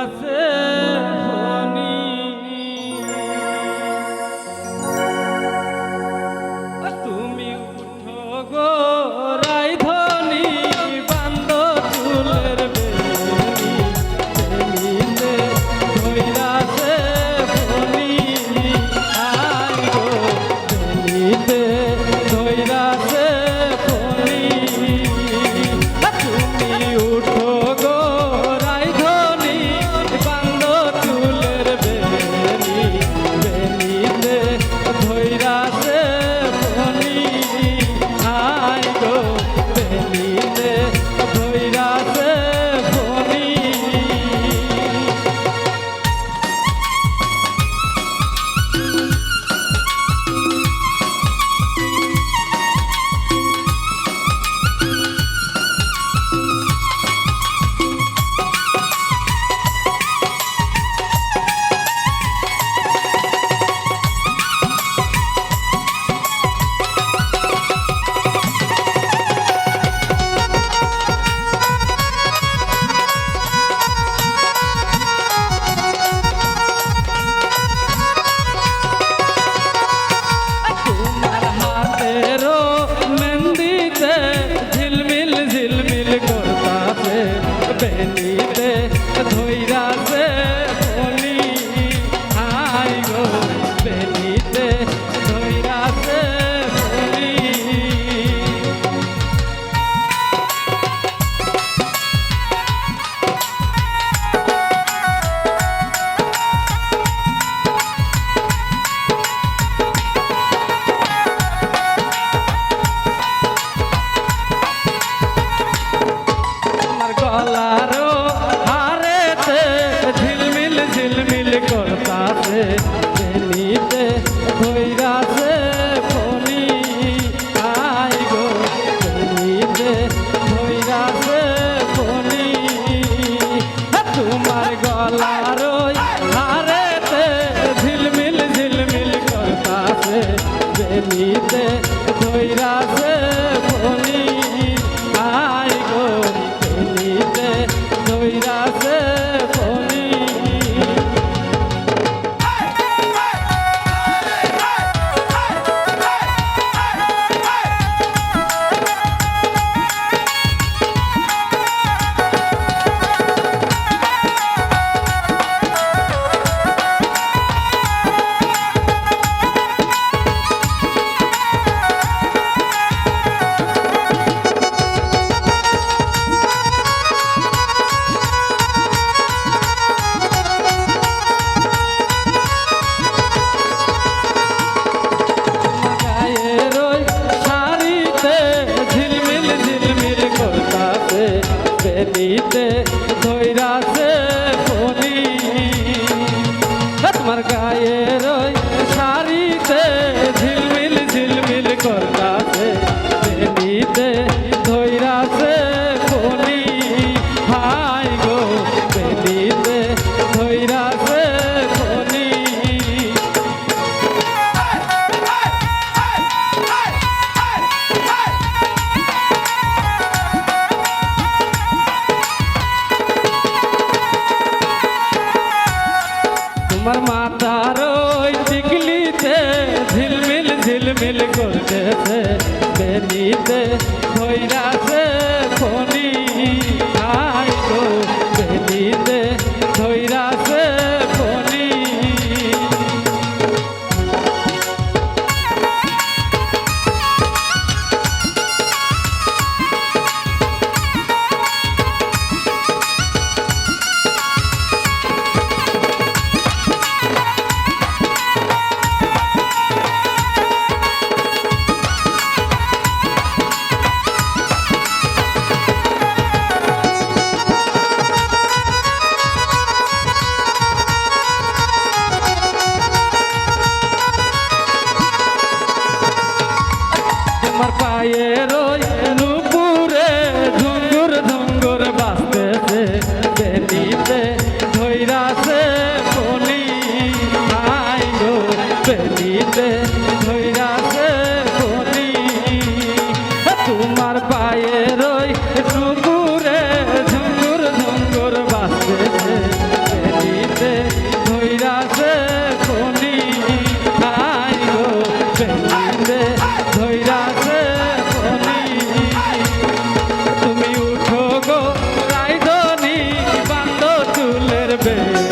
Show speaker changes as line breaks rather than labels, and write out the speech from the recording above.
ধৈরাছে ফনি তুমি উঠো গো রাইধনি বান্দ চুলের বেনি বেনিতে ধৈরাছে ফনি আই গো বেনিতে ধৈরাছে ফনি তুমি উঠো গো রাইধনি বান্দ চুলের বেনি বেনিতে ধৈরাছে Fani I go বেনিতে ধৈরাছে Fani বেনিতে ধৈরাছে Fani I go বেনিতে ধৈরাছে Fani আমার গলারও হারেতে ঝিলমিল ঝিলমিল করতাছে বেনিতে ধৈরাছে ফনি আই গো বেনিতে ধৈরাছে ফনি তোমার গলারও হারেতে ঝিলমিল ঝিলমিল করতাছে বেনিতে ধৈরাছে ফনি আই গো বেনিতে ধৈরাছে ফনি বেনিতে ধৈরাছে ফনি তোমার গায়ের ওই শাড়িতে ঝিলমিল ঝিলমিল করতাছে বেনিতে ধৈরাছে ফনি হাই গো বেনিতে ধৈরাছে ফনি তোমার মাথার ওই টিকলিতে ঝিলমিল ঝিলমিল করতেছে বেনিতে ধৈরাছে Fani I go বেনিতে ধৈরাছে Fani Benny